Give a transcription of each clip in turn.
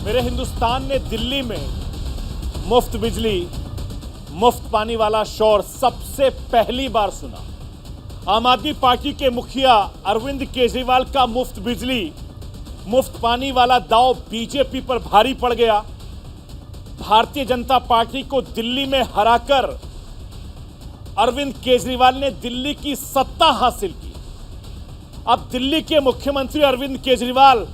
मेरे हिंदुस्तान ने दिल्ली में मुफ्त बिजली, मुफ्त पानी वाला शोर सबसे पहली बार सुना। आम आदमी पार्टी के मुखिया अरविंद केजरीवाल का मुफ्त बिजली, मुफ्त पानी वाला दांव बीजेपी पर भारी पड़ गया। भारतीय जनता पार्टी को दिल्ली में हराकर अरविंद केजरीवाल ने दिल्ली की सत्ता हासिल की। अब दिल्ली के मुख्यमंत्री अरविंद केजरीवाल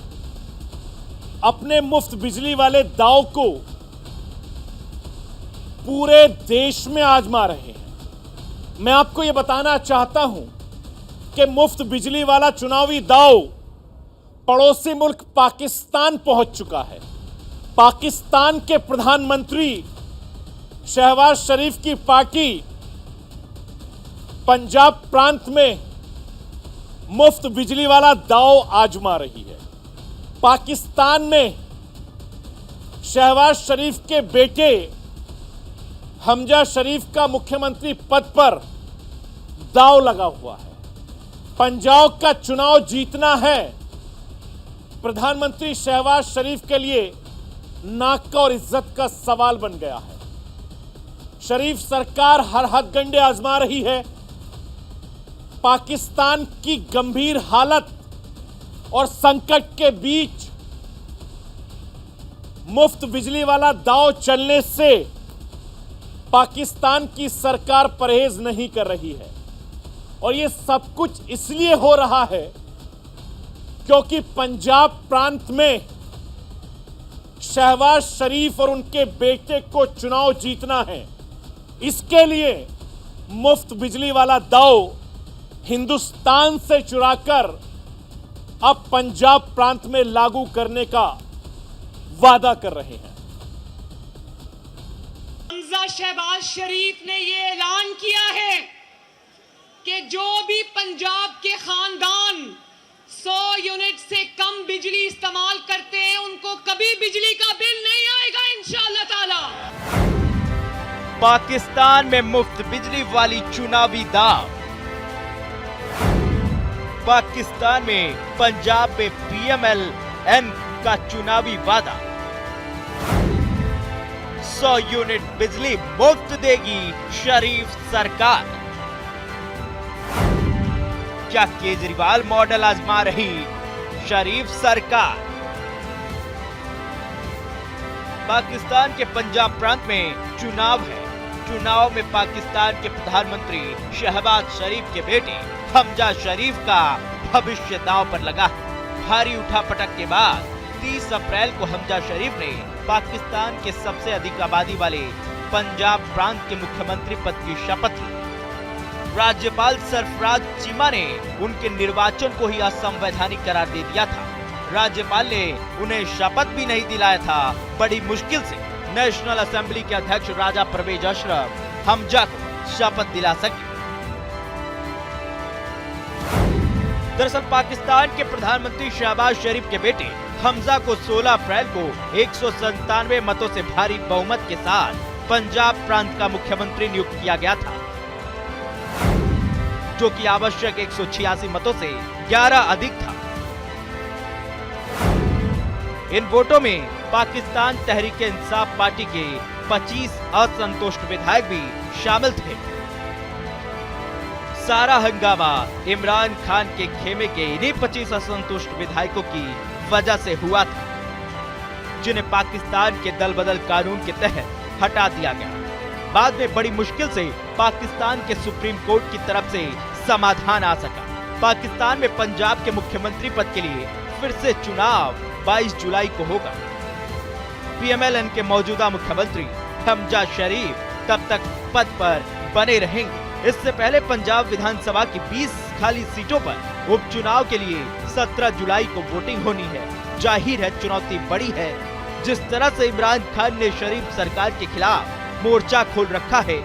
अपने मुफ्त बिजली वाले दांव को पूरे देश में आजमा रहे हैं। मैं आपको यह बताना चाहता हूं कि मुफ्त बिजली वाला चुनावी दांव पड़ोसी मुल्क पाकिस्तान पहुंच चुका है। पाकिस्तान के प्रधानमंत्री शहबाज शरीफ की पार्टी पंजाब प्रांत में मुफ्त बिजली वाला दांव आजमा रही है। पाकिस्तान में शहबाज शरीफ के बेटे हमजा शरीफ का मुख्यमंत्री पद पर दांव लगा हुआ है। पंजाब का चुनाव जीतना है प्रधानमंत्री शहबाज शरीफ के लिए नाक और इज्जत का सवाल बन गया है। शरीफ सरकार हर हथकंडे आजमा रही है। पाकिस्तान की गंभीर हालत और संकट के बीच मुफ्त बिजली वाला दांव चलने से पाकिस्तान की सरकार परहेज नहीं कर रही है। और यह सब कुछ इसलिए हो रहा है क्योंकि पंजाब प्रांत में शहबाज शरीफ और उनके बेटे को चुनाव जीतना है। इसके लिए मुफ्त बिजली वाला दांव हिंदुस्तान से चुराकर अब पंजाब प्रांत में लागू करने का वादा कर रहे हैं। हमजा शहबाज शरीफ ने ये ऐलान किया है कि जो भी पंजाब के खानदान 100 यूनिट से कम बिजली इस्तेमाल करते हैं उनको कभी बिजली का बिल नहीं आएगा इंशाअल्लाह ताला। पाकिस्तान में मुफ्त बिजली वाली चुनावी दांव। पाकिस्तान में पंजाब में PMLN का चुनावी वादा। 100 यूनिट बिजली मुफ्त देगी शरीफ सरकार। क्या केजरीवाल मॉडल आजमा रही शरीफ सरकार? पाकिस्तान के पंजाब प्रांत में चुनाव है। चुनाव में पाकिस्तान के प्रधानमंत्री शहबाज शरीफ के बेटे हमजा शरीफ का भविष्य दांव पर लगा है। भारी उठापटक के बाद 30 अप्रैल को हमजा शरीफ ने पाकिस्तान के सबसे अधिक आबादी वाले पंजाब प्रांत के मुख्यमंत्री पद की शपथ ली। राज्यपाल सरफराज चीमा ने उनके निर्वाचन को ही असंवैधानिक करार दे दिया था। राज्यपाल ने उन्हें शपथ भी नहीं दिलाया था। बड़ी मुश्किल से नेशनल असेंबली के अध्यक्ष राजा परवेज अशरफ हमजा को शपथ दिला सके। दरअसल पाकिस्तान के प्रधानमंत्री शहबाज शरीफ के बेटे हमजा को 16 अप्रैल को 197 मतों से भारी बहुमत के साथ पंजाब प्रांत का मुख्यमंत्री नियुक्त किया गया था, जो कि आवश्यक 186 मतों से 11 अधिक था। इन वोटों में पाकिस्तान तहरीक-ए-इंसाफ पार्टी के 25 असंतुष्ट विधायक भी शामिल थे। सारा हंगामा इमरान खान के खेमे के इन्हीं 25 असंतुष्ट विधायकों की वजह से हुआ था, जिन्हें पाकिस्तान के दल बदल कानून के तहत हटा दिया गया। बाद में बड़ी मुश्किल से पाकिस्तान के सुप्रीम कोर्ट की तरफ से समाधान आ सका। पाकिस्तान में पंजाब के मुख्यमंत्री पद के लिए फिर से चुनाव 22 जुलाई को होगा। PMLN के मौजूदा मुख्यमंत्री हमजा शरीफ तब तक पद पर बने रहेंगे। इससे पहले पंजाब विधानसभा की 20 खाली सीटों पर उपचुनाव के लिए 17 जुलाई को वोटिंग होनी है। जाहिर है चुनौती बड़ी है। जिस तरह से इमरान खान ने शरीफ सरकार के खिलाफ मोर्चा खोल रखा है,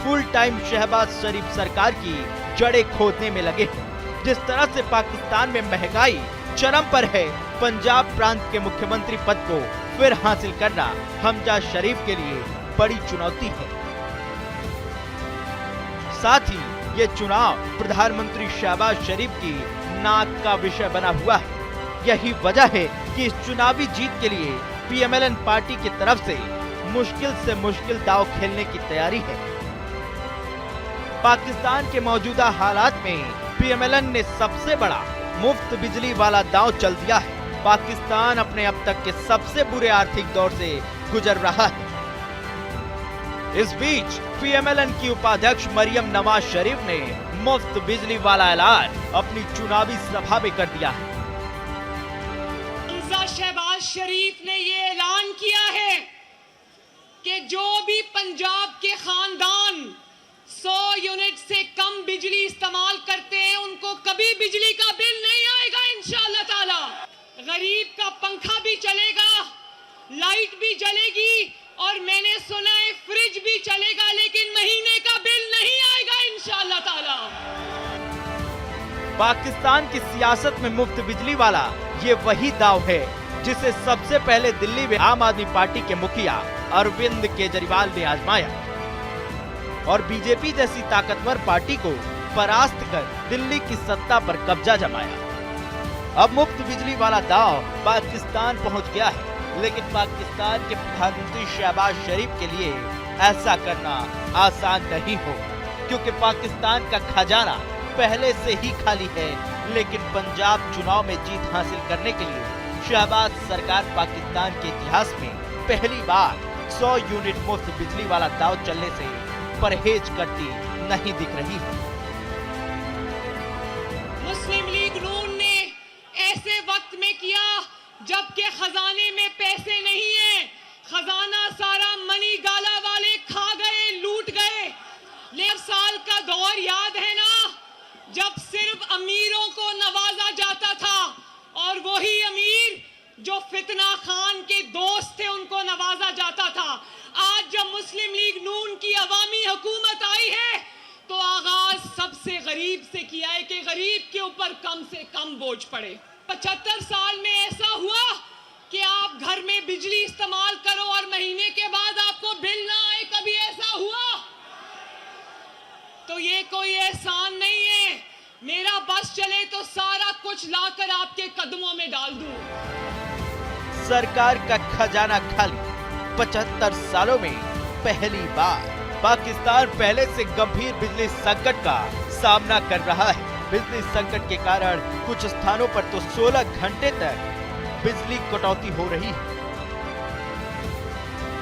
फुल टाइम शहबाज शरीफ सरकार की जड़ें खोदने में लगे हैं। जिस तरह से पाकिस्तान में महंगाई चरम पर है, पंजाब प्रांत के मुख्यमंत्री पद को फिर हासिल करना हमजा शरीफ के लिए बड़ी चुनौती है। साथ ही ये चुनाव प्रधानमंत्री शहबाज शरीफ की नाक का विषय बना हुआ है। यही वजह है कि इस चुनावी जीत के लिए पीएमएलएन पार्टी की तरफ से मुश्किल दांव खेलने की तैयारी है। पाकिस्तान के मौजूदा हालात में पीएमएलएन ने सबसे बड़ा मुफ्त बिजली वाला दांव चल दिया है। पाकिस्तान अपने अब तक के सबसे बुरे आर्थिक दौर से गुजर रहा है। इस बीच पीएमएलएन की उपाध्यक्ष मरियम नवाज शरीफ ने मुफ्त बिजली वाला ऐलान अपनी चुनावी सभा में कर दिया है। शहबाज शरीफ ने ये ऐलान किया है कि जो भी पंजाब के खानदान 100 यूनिट से कम बिजली इस्तेमाल करते हैं उनको कभी बिजली का बिल नहीं आएगा इंशाअल्लाह ताला। गरीब का पंखा भी चलेगा, लाइट भी जलेगी और मैंने सुना है फ्रिज भी चलेगा, लेकिन महीने का बिल नहीं आएगा इंशाअल्लाह ताला। पाकिस्तान की सियासत में मुफ्त बिजली वाला ये वही दाव है जिसे सबसे पहले दिल्ली में आम आदमी पार्टी के मुखिया अरविंद केजरीवाल ने आजमाया और बीजेपी जैसी ताकतवर पार्टी को परास्त कर दिल्ली की सत्ता पर कब्जा जमाया। अब मुफ्त बिजली वाला दाव पाकिस्तान पहुंच गया है, लेकिन पाकिस्तान के प्रधानमंत्री शहबाज शरीफ के लिए ऐसा करना आसान नहीं हो, क्योंकि पाकिस्तान का खजाना पहले से ही खाली है। लेकिन पंजाब चुनाव में जीत हासिल करने के लिए शहबाज सरकार पाकिस्तान के इतिहास में पहली बार 100 यूनिट मुफ्त बिजली वाला दाव चलने से परहेज करती नहीं दिख रही है। मुस्लिम लीग नून ने ऐसे वक्त में किया जबकि खजाने में पैसे नहीं है, खजाना सारा मनी गाला वाले खा गए, लूट गए। लेकिन साल का दौर याद है ना, जब सिर्फ अमीरों को नवाजा जाता था और वही अमीर जो फितना खान के दोस्त थे उनको नवाजा जाता था। आज जब मुस्लिम लीग नून की अवामी हुकूमत आई है तो आगाज सबसे गरीब से किया है कि गरीब के ऊपर कम से कम बोझ पड़े। 75 साल में ऐसा हुआ कि आप घर में बिजली इस्तेमाल करो और महीने के बाद आपको बिल ना आए, कभी ऐसा हुआ? तो ये कोई एहसान नहीं है, मेरा बस चले तो सारा कुछ लाकर आपके कदमों में डाल दूं। सरकार का खजाना खाली, 75 सालों में पहली बार पाकिस्तान पहले से गंभीर बिजली संकट का सामना कर रहा है। बिजली संकट के कारण कुछ स्थानों पर तो 16 घंटे तक बिजली कटौती हो रही है।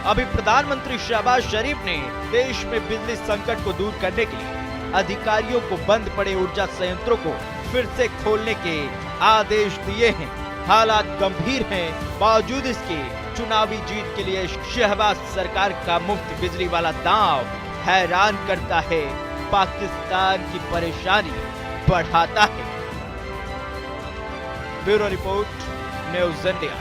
अभी प्रधानमंत्री शहबाज शरीफ ने देश में बिजली संकट को दूर करने के लिए अधिकारियों को बंद पड़े ऊर्जा संयंत्रों को फिर से खोलने के आदेश दिए हैं। हालात गंभीर हैं, बावजूद इसके चुनावी जीत के लिए शहबाज सरकार का मुफ्त बिजली वाला दांव हैरान करता है, पाकिस्तान की परेशानी बढ़ाता है। Bureau report, news India.